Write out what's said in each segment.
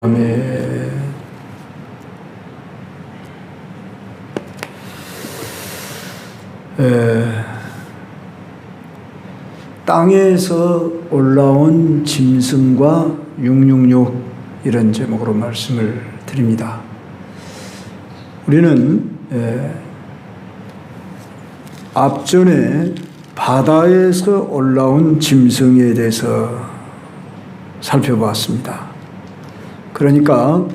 아멘. 땅에서 올라온 짐승과 666 이런 제목으로 말씀을 드립니다. 우리는 앞전에 바다에서 올라온 짐승에 대해서 살펴봤습니다. 그러니까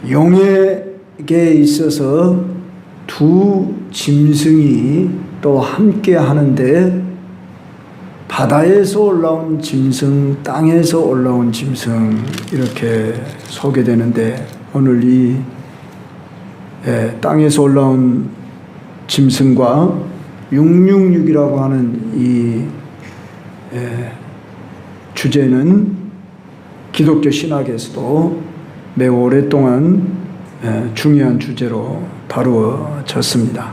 용에게 있어서 두 짐승이 또 함께 하는데 바다에서 올라온 짐승, 땅에서 올라온 짐승 이렇게 소개되는데 오늘 이 땅에서 올라온 짐승과 666이라고 하는 이 주제는 기독교 신학에서도 매우 오랫동안 중요한 주제로 다루어졌습니다.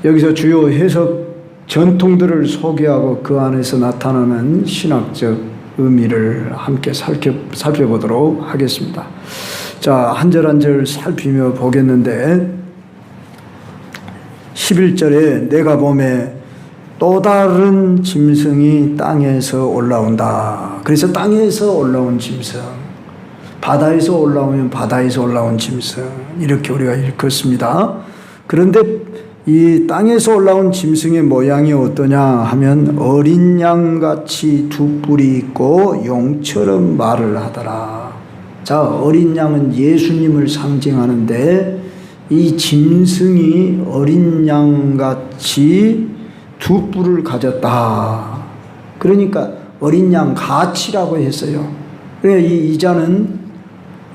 여기서 주요 해석 전통들을 소개하고 그 안에서 나타나는 신학적 의미를 함께 살펴보도록 하겠습니다. 자, 한 절 한 절 살피며 보겠는데 11절에 내가 보매 또 다른 짐승이 땅에서 올라온다. 그래서 땅에서 올라온 짐승, 바다에서 올라오면 바다에서 올라온 짐승 이렇게 우리가 읽었습니다. 그런데 이 땅에서 올라온 짐승의 모양이 어떠냐 하면 어린 양같이 두 뿔이 있고 용처럼 말을 하더라. 자, 어린 양은 예수님을 상징하는데 이 짐승이 어린 양같이 두 뿔을 가졌다. 그러니까 어린 양 같이라고 했어요. 그러니까 이 이자는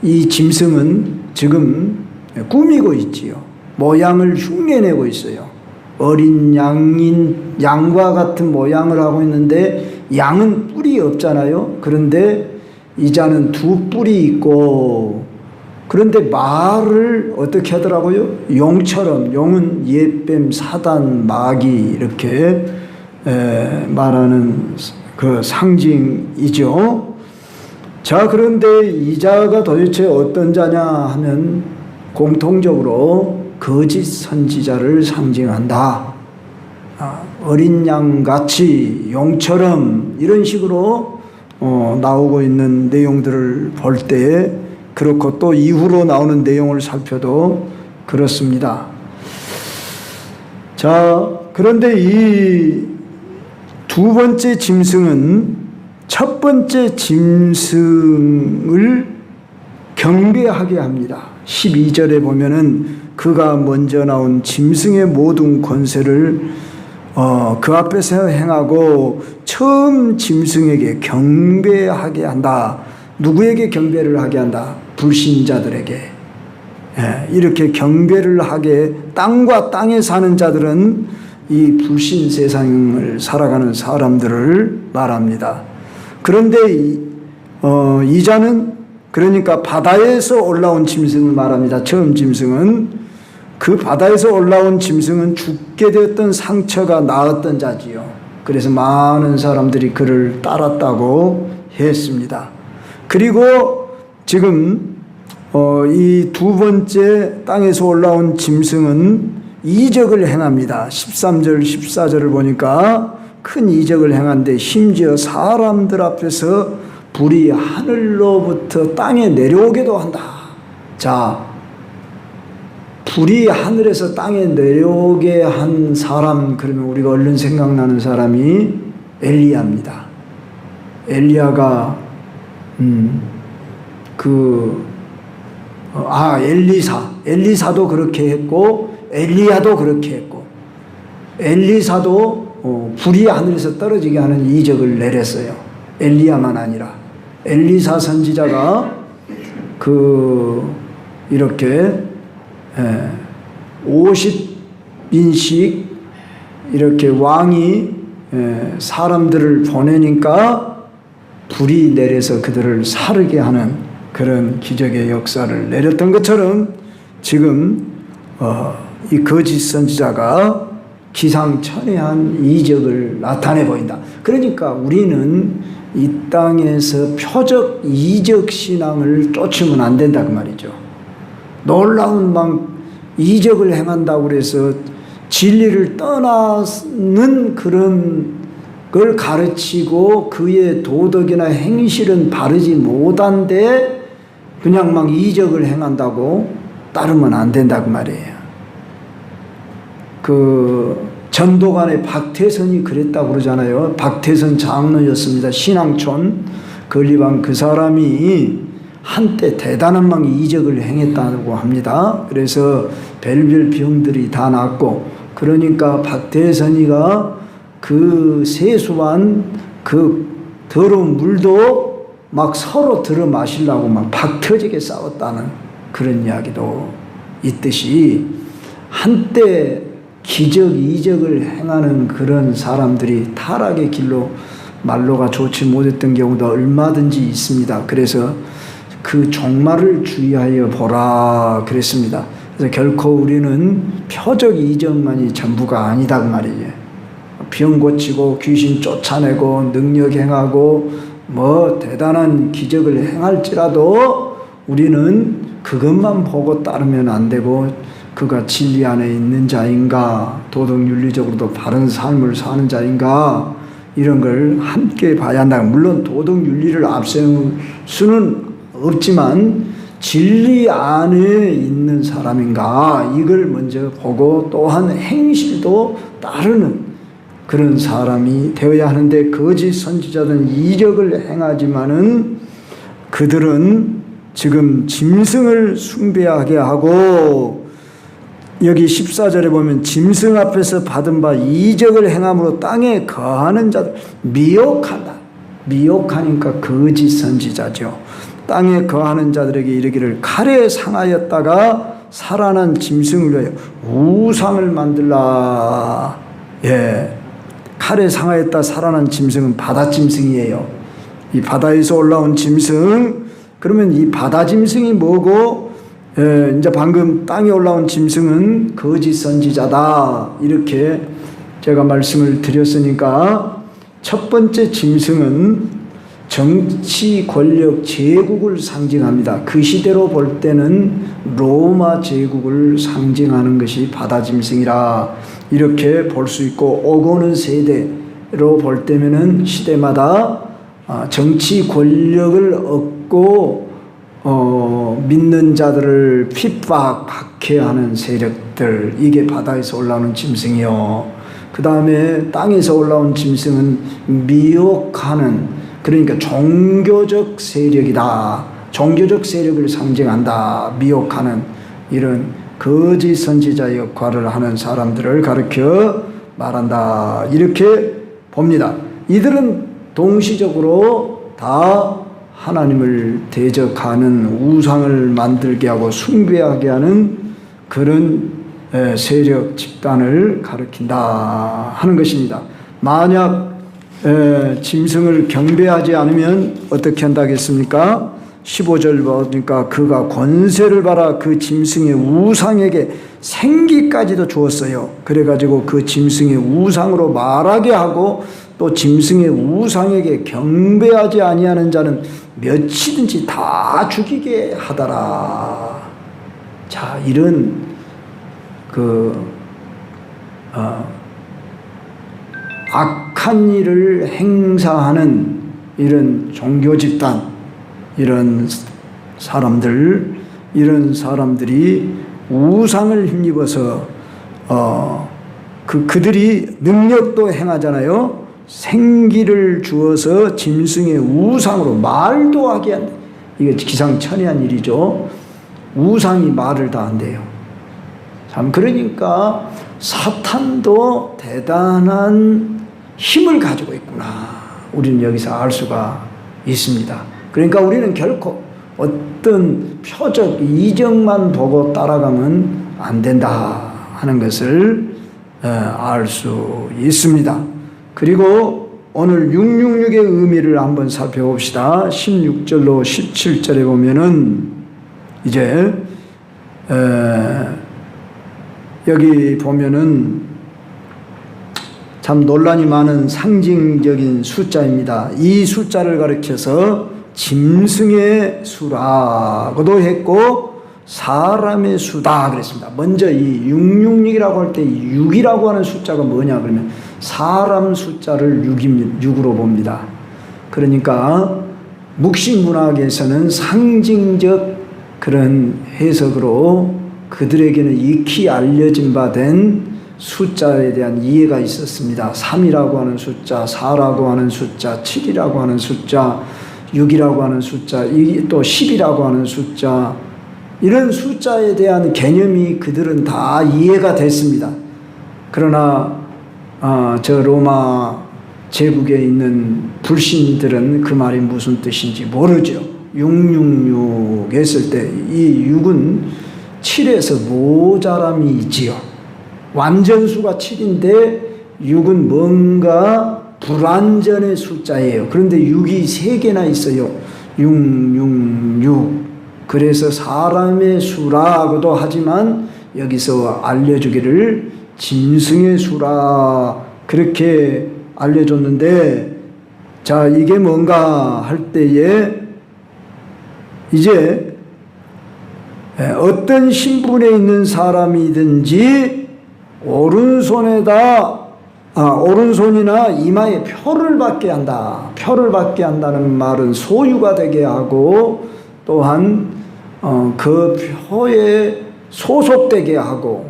이 짐승은 지금 꾸미고 있지요. 모양을 흉내내고 있어요. 어린 양과 같은 모양을 하고 있는데 양은 뿔이 없잖아요. 그런데 이자는 두 뿔이 있고 그런데 말을 어떻게 하더라고요? 용처럼, 용은 옛뱀, 사단, 마귀 이렇게 말하는 그 상징이죠. 자, 그런데 이 자가 도대체 어떤 자냐 하면 공통적으로 거짓 선지자를 상징한다. 어린 양같이 용처럼 이런 식으로 나오고 있는 내용들을 볼 때에 그렇고 또 이후로 나오는 내용을 살펴도 그렇습니다. 자, 그런데 이 두 번째 짐승은 첫 번째 짐승을 경배하게 합니다. 12절에 보면은 그가 먼저 나온 짐승의 모든 권세를 그 앞에서 행하고 처음 짐승에게 경배하게 한다. 누구에게 경배를 하게 한다? 불신자들에게. 이렇게 경배를 하게 땅과 땅에 사는 자들은 이 불신 세상을 살아가는 사람들을 말합니다. 그런데 이 자는 그러니까 바다에서 올라온 짐승을 말합니다. 처음 짐승은 그 바다에서 올라온 짐승은 죽게 되었던 상처가 나았던 자지요. 그래서 많은 사람들이 그를 따랐다고 했습니다. 그리고 지금 이 두 번째 땅에서 올라온 짐승은 이적을 행합니다. 13절 14절을 보니까 큰 이적을 행한데 심지어 사람들 앞에서 불이 하늘로부터 땅에 내려오기도 한다. 자, 불이 하늘에서 땅에 내려오게 한 사람, 그러면 우리가 얼른 생각나는 사람이 엘리야입니다. 엘리야가 엘리사도 그렇게 했고 엘리야도 그렇게 했고 엘리사도 불이 하늘에서 떨어지게 하는 이적을 내렸어요. 엘리야만 아니라 엘리사 선지자가 이렇게 50인씩 이렇게 왕이 사람들을 보내니까 불이 내려서 그들을 사르게 하는 그런 기적의 역사를 내렸던 것처럼 지금 이 거짓 선지자가 기상천외한 이적을 나타내 보인다. 그러니까 우리는 이 땅에서 표적 이적 신앙을 쫓으면 안 된다 그 말이죠. 놀라운 막 이적을 행한다고 그래서 진리를 떠나는 그런 걸 가르치고 그의 도덕이나 행실은 바르지 못한데 그냥 막 이적을 행한다고 따르면 안 된다 그 말이에요. 그 전도관의 박태선이 그랬다고 그러잖아요. 박태선 장로였습니다. 신앙촌 건립한 그 사람이 한때 대단한 막 이적을 행했다고 합니다. 그래서 별별 병들이 다 낫고, 그러니까 박태선이가 그 세수한 그 더러운 물도 막 서로 들어 마시려고 막 박 터지게 싸웠다는 그런 이야기도 있듯이, 한때 기적 이적을 행하는 그런 사람들이 타락의 길로 말로가 좋지 못했던 경우도 얼마든지 있습니다. 그래서 그 종말을 주의하여 보라 그랬습니다. 그래서 결코 우리는 표적 이적만이 전부가 아니다 그 말이에요. 병 고치고 귀신 쫓아내고 능력 행하고 뭐 대단한 기적을 행할지라도 우리는 그것만 보고 따르면 안 되고, 그가 진리 안에 있는 자인가, 도덕윤리적으로도 바른 삶을 사는 자인가, 이런 걸 함께 봐야 한다. 물론 도덕윤리를 앞세울 수는 없지만 진리 안에 있는 사람인가, 이걸 먼저 보고 또한 행실도 따르는 그런 사람이 되어야 하는데, 거짓 선지자들은 이적을 행하지만은 그들은 지금 짐승을 숭배하게 하고, 여기 14절에 보면 짐승 앞에서 받은 바 이적을 행함으로 땅에 거하는 자들 미혹한다. 미혹하니까 거짓 선지자죠. 땅에 거하는 자들에게 이르기를 칼에 상하였다가 살아난 짐승을 위하여 우상을 만들라. 예, 칼에 상하였다 살아난 짐승은 바다 짐승이에요. 이 바다에서 올라온 짐승. 그러면 이 바다 짐승이 뭐고, 이제 방금 땅에 올라온 짐승은 거짓 선지자다, 이렇게 제가 말씀을 드렸으니까, 첫 번째 짐승은 정치 권력 제국을 상징합니다. 그 시대로 볼 때는 로마 제국을 상징하는 것이 바다 짐승이라 이렇게 볼 수 있고, 오고 오는 세대로 볼 때면은 시대마다 정치 권력을 얻고 믿는 자들을 핍박, 박해하는 세력들, 이게 바다에서 올라오는 짐승이요. 그 다음에 땅에서 올라온 짐승은 미혹하는, 그러니까 종교적 세력이다. 종교적 세력을 상징한다. 미혹하는 이런 거짓 선지자 역할을 하는 사람들을 가르쳐 말한다. 이렇게 봅니다. 이들은 동시적으로 다 하나님을 대적하는, 우상을 만들게 하고 숭배하게 하는 그런 세력 집단을 가리킨다 하는 것입니다. 만약 짐승을 경배하지 않으면 어떻게 한다겠습니까? 15절 보니까 그가 권세를 받아 그 짐승의 우상에게 생기까지도 주었어요. 그래가지고 그 짐승의 우상으로 말하게 하고, 또 짐승의 우상에게 경배하지 아니하는 자는 몇이든지 다 죽이게 하더라. 자, 이런 악한 일을 행사하는 이런 종교 집단, 이런 사람들이 우상을 힘입어서 그들이 능력도 행하잖아요. 생기를 주어서 짐승의 우상으로 말도 하게 한다. 이게 기상천외한 일이죠. 우상이 말을 다 한대요. 참, 그러니까 사탄도 대단한 힘을 가지고 있구나, 우리는 여기서 알 수가 있습니다. 그러니까 우리는 결코 어떤 표적 이적만 보고 따라가면 안 된다 하는 것을 알 수 있습니다. 그리고 오늘 666의 의미를 한번 살펴봅시다. 16절로 17절에 보면은 이제 여기 보면은 참 논란이 많은 상징적인 숫자입니다. 이 숫자를 가리켜서 짐승의 수라고도 했고 사람의 수다 그랬습니다. 먼저 이 666이라고 할 때 6이라고 하는 숫자가 뭐냐 그러면 사람 숫자를 6으로 봅니다. 그러니까 묵시문학에서는 상징적 그런 해석으로 그들에게는 익히 알려진 바 된 숫자에 대한 이해가 있었습니다. 3이라고 하는 숫자, 4라고 하는 숫자, 7이라고 하는 숫자, 6이라고 하는 숫자, 또 10이라고 하는 숫자, 이런 숫자에 대한 개념이 그들은 다 이해가 됐습니다. 그러나 저 로마 제국에 있는 불신들은 그 말이 무슨 뜻인지 모르죠. 666 했을 때 이 6은 7에서 모자람이 있지요. 완전수가 7인데 6은 뭔가 불완전의 숫자예요. 그런데 6이 3개나 있어요. 666. 그래서 사람의 수라고도 하지만 여기서 알려주기를 짐승의 수라 그렇게 알려줬는데, 자, 이게 뭔가 할 때에 이제 어떤 신분에 있는 사람이든지 오른손이나 이마에 표를 받게 한다. 표를 받게 한다는 말은 소유가 되게 하고 또한 그 표에 소속되게 하고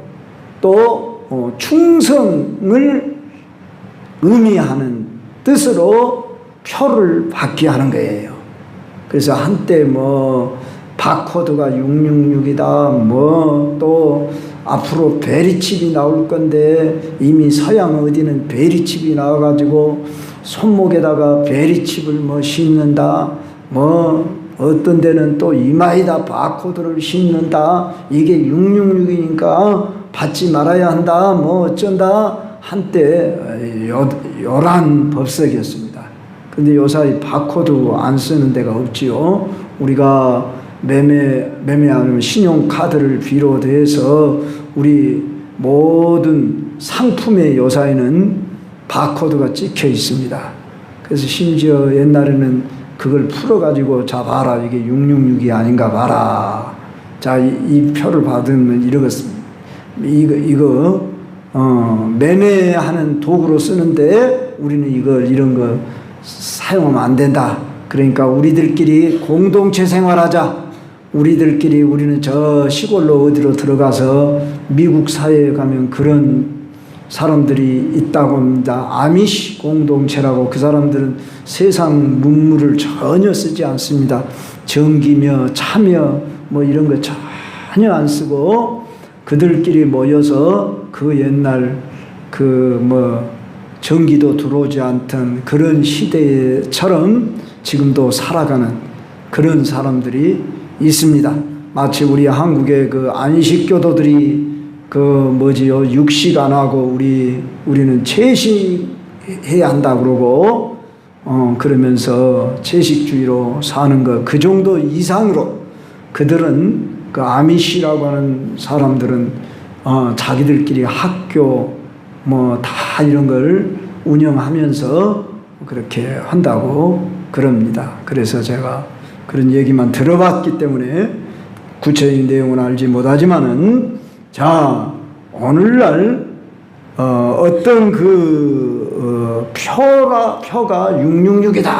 또 충성을 의미하는 뜻으로 표를 받게 하는 거예요. 그래서 한때 바코드가 666이다. 또 앞으로 베리칩이 나올 건데 이미 서양 어디는 베리칩이 나와가지고 손목에다가 베리칩을 심는다. 어떤 데는 또 이마에다 바코드를 심는다. 이게 666이니까 받지 말아야 한다. 어쩐다. 한때 요란 법석이었습니다. 근데 요사이 바코드 안 쓰는 데가 없지요. 우리가 매매하는 신용카드를 비롯해서 우리 모든 상품의 요사에는 바코드가 찍혀 있습니다. 그래서 심지어 옛날에는 그걸 풀어가지고 자 봐라 이게 666이 아닌가 봐라. 자, 이 표를 받으면 이러겠습니다. 이거 매매하는 도구로 쓰는데 우리는 이런 거 사용하면 안 된다. 그러니까 우리들끼리 공동체 생활하자. 우리는 저 시골로 어디로 들어가서 미국 사회에 가면 그런 사람들이 있다고 합니다. 아미시 공동체라고. 그 사람들은 세상 문물을 전혀 쓰지 않습니다. 전기며 차며 이런 거 전혀 안 쓰고 그들끼리 모여서 그 옛날 전기도 들어오지 않던 그런 시대처럼 지금도 살아가는 그런 사람들이 있습니다. 마치 우리 한국의 그 안식교도들이 육식 안 하고 우리는 채식해야 한다 그러고 그러면서 채식주의로 사는 것 그 정도 이상으로 그들은 그 아미시라고 하는 사람들은 자기들끼리 학교 다 이런 걸 운영하면서 그렇게 한다고 그럽니다. 그래서 제가 그런 얘기만 들어봤기 때문에 구체적인 내용은 알지 못하지만은, 자, 오늘날 어떤 표가 666이다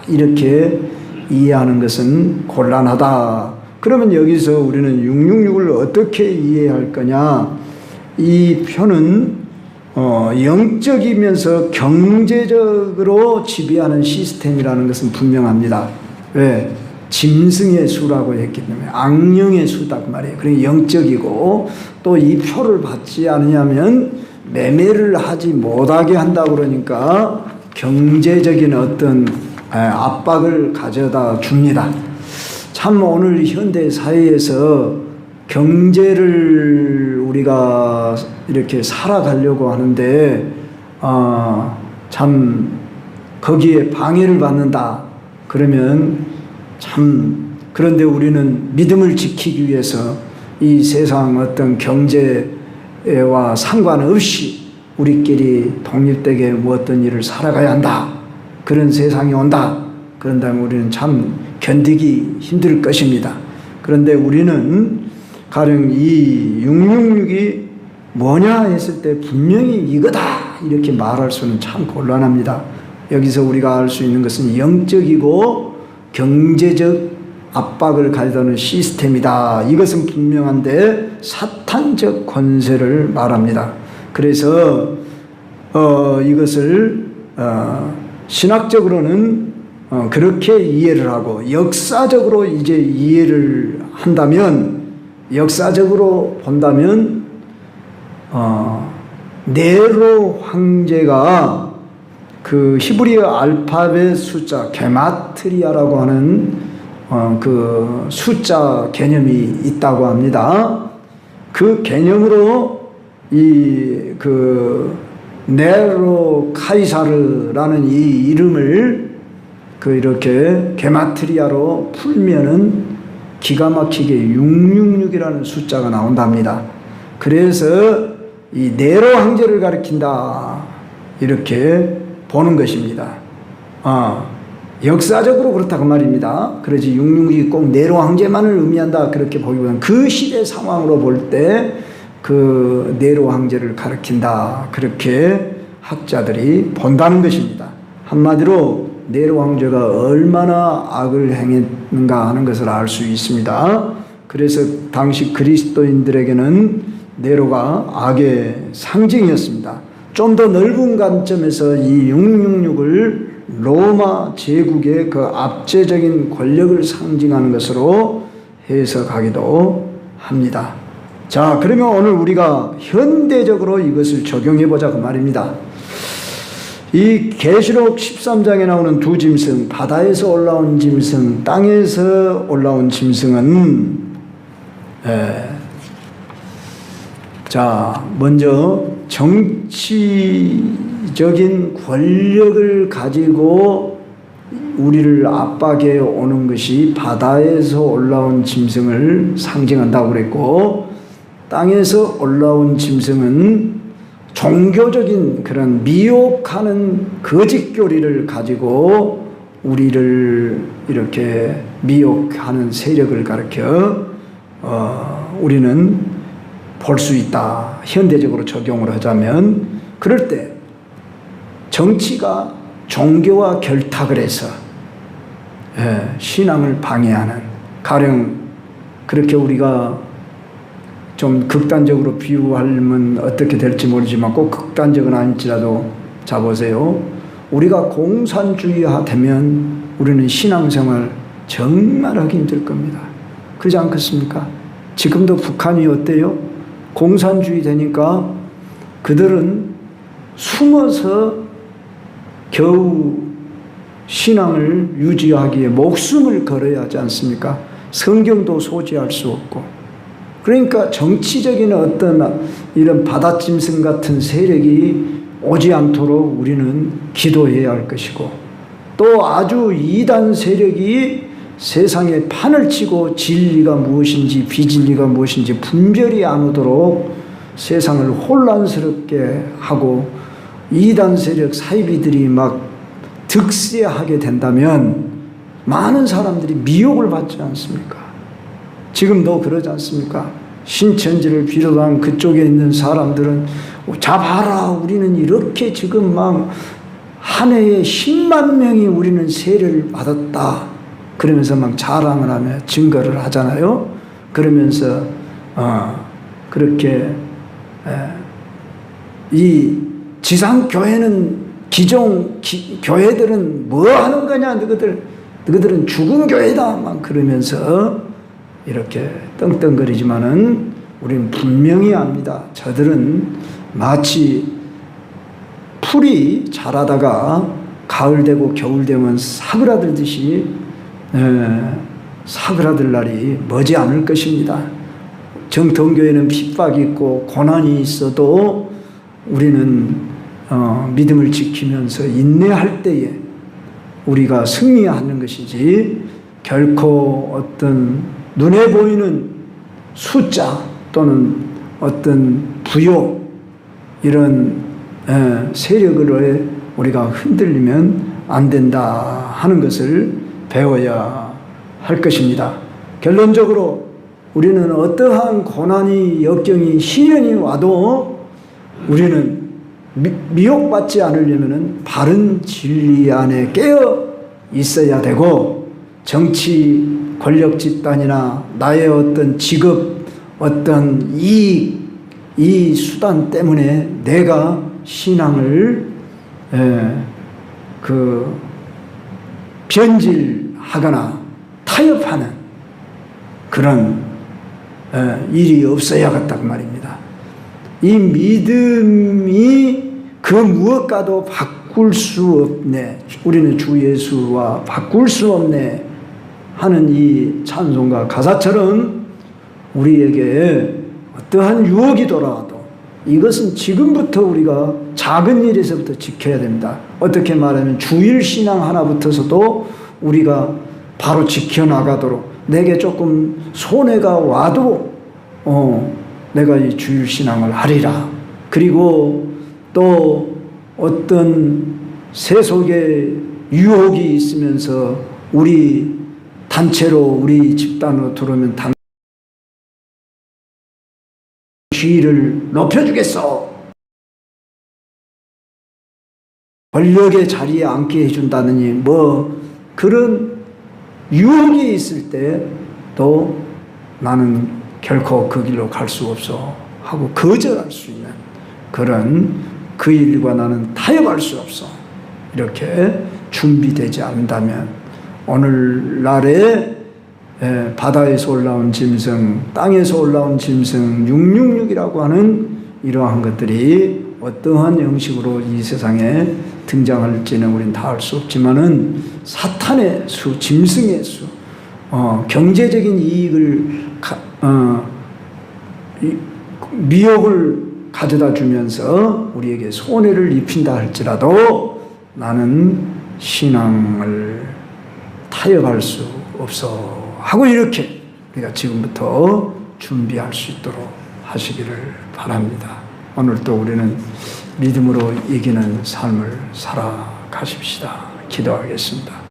이렇게 이해하는 것은 곤란하다. 그러면 여기서 우리는 666을 어떻게 이해할 거냐? 이 표는 영적이면서 경제적으로 지배하는 시스템이라는 것은 분명합니다. 왜? 짐승의 수라고 했기 때문에 악령의 수다 그 말이에요. 그러니까 영적이고 또 이 표를 받지 않으면 매매를 하지 못하게 한다 그러니까 경제적인 어떤 압박을 가져다 줍니다. 참 오늘 현대 사회에서 경제를 우리가 이렇게 살아가려고 하는데 참 거기에 방해를 받는다. 그러면 참 그런데 우리는 믿음을 지키기 위해서 이 세상 어떤 경제와 상관없이 우리끼리 독립되게 어떤 일을 살아가야 한다. 그런 세상이 온다. 그런다면 우리는 참 견디기 힘들 것입니다. 그런데 우리는 가령 이 666이 뭐냐 했을 때 분명히 이거다 이렇게 말할 수는 참 곤란합니다. 여기서 우리가 알 수 있는 것은 영적이고 경제적 압박을 가져다는 시스템이다. 이것은 분명한데 사탄적 권세를 말합니다. 그래서 이것을 신학적으로는 그렇게 이해를 하고 역사적으로 이제 이해를 한다면 역사적으로 본다면 네로 황제가 그 히브리어 알파벳 숫자 게마트리아라고 하는 그 숫자 개념이 있다고 합니다. 그 개념으로 이 그 네로 카이사르라는 이 이름을 그 이렇게 게마트리아로 풀면은 기가 막히게 666이라는 숫자가 나온답니다. 그래서 이 네로 황제를 가리킨다 이렇게 보는 것입니다. 역사적으로 그렇다고 말입니다. 그러지 666이 꼭 네로 황제만을 의미한다 그렇게 보기보다는 그 시대 상황으로 볼 때 그 네로 황제를 가리킨다 그렇게 학자들이 본다는 것입니다. 한마디로 네로 황제가 얼마나 악을 행했는가 하는 것을 알 수 있습니다. 그래서 당시 그리스도인들에게는 네로가 악의 상징이었습니다. 좀 더 넓은 관점에서 이 666을 로마 제국의 그 압제적인 권력을 상징하는 것으로 해석하기도 합니다. 자, 그러면 오늘 우리가 현대적으로 이것을 적용해 보자고 말입니다. 이 계시록 13장에 나오는 두 짐승, 바다에서 올라온 짐승, 땅에서 올라온 짐승은 자, 먼저 정치적인 권력을 가지고 우리를 압박해 오는 것이 바다에서 올라온 짐승을 상징한다고 그랬고, 땅에서 올라온 짐승은 종교적인 그런 미혹하는 거짓교리를 가지고 우리를 이렇게 미혹하는 세력을 가리켜 우리는 볼 수 있다. 현대적으로 적용을 하자면, 그럴 때 정치가 종교와 결탁을 해서 신앙을 방해하는, 가령 그렇게 우리가 좀 극단적으로 비유하면 어떻게 될지 모르지만 꼭 극단적은 아닐지라도 자 보세요. 우리가 공산주의화 되면 우리는 신앙생활 정말 하기 힘들 겁니다. 그러지 않겠습니까? 지금도 북한이 어때요? 공산주의 되니까 그들은 숨어서 겨우 신앙을 유지하기에 목숨을 걸어야 하지 않습니까? 성경도 소지할 수 없고. 그러니까 정치적인 어떤 이런 바다짐승 같은 세력이 오지 않도록 우리는 기도해야 할 것이고, 또 아주 이단 세력이 세상에 판을 치고 진리가 무엇인지 비진리가 무엇인지 분별이 안 오도록 세상을 혼란스럽게 하고 이단 세력 사이비들이 막 득세하게 된다면 많은 사람들이 미혹을 받지 않습니까? 지금도 그러지 않습니까? 신천지를 비롯한 그쪽에 있는 사람들은 자봐라, 우리는 이렇게 지금 막 한 해에 10만 명이 우리는 세례를 받았다 그러면서 막 자랑을 하며 증거를 하잖아요. 그러면서 그렇게 이 지상교회는 기존 교회들은 뭐 하는 거냐, 너희들은 죽은 교회다 막 그러면서 이렇게 떵떵거리지만은 우리는 분명히 압니다. 저들은 마치 풀이 자라다가 가을 되고 겨울 되면 사그라들듯이 사그라들 날이 머지 않을 것입니다. 정통교회는 핍박이 있고 고난이 있어도 우리는 믿음을 지키면서 인내할 때에 우리가 승리하는 것이지, 결코 어떤 눈에 보이는 숫자 또는 어떤 부요, 이런 세력을 우리가 흔들리면 안 된다 하는 것을 배워야 할 것입니다. 결론적으로 우리는 어떠한 고난이, 역경이, 시련이 와도 우리는 미혹받지 않으려면 바른 진리 안에 깨어 있어야 되고, 정치, 권력 집단이나 나의 어떤 직업, 어떤 이익, 이 수단 때문에 내가 신앙을 변질하거나 타협하는 그런 일이 없어야겠다 그 말입니다. 이 믿음이 그 무엇과도 바꿀 수 없네, 우리는 주 예수와 바꿀 수 없네 하는 이 찬송가 가사처럼 우리에게 어떠한 유혹이 돌아와도 이것은 지금부터 우리가 작은 일에서부터 지켜야 됩니다. 어떻게 말하면 주일 신앙 하나부터서도 우리가 바로 지켜나가도록, 내게 조금 손해가 와도 내가 이 주일 신앙을 하리라. 그리고 또 어떤 세속의 유혹이 있으면서 우리 단체로, 우리 집단으로 들어오면 지위를 높여주겠어, 권력의 자리에 앉게 해준다느니 뭐 그런 유혹이 있을 때도 나는 결코 그 길로 갈 수 없어 하고 거절할 수 있는 그런, 그 일과 나는 타협할 수 없어, 이렇게 준비되지 않는다면 오늘날의 바다에서 올라온 짐승, 땅에서 올라온 짐승 666이라고 하는 이러한 것들이 어떠한 형식으로 이 세상에 등장할지는 우리는 다 알 수 없지만은 사탄의 수, 짐승의 수, 경제적인 이익을 미혹을 가져다 주면서 우리에게 손해를 입힌다 할지라도 나는 신앙을 타협할 수 없어 하고, 이렇게 우리가 지금부터 준비할 수 있도록 하시기를 바랍니다. 오늘도 우리는 믿음으로 이기는 삶을 살아가십시다. 기도하겠습니다.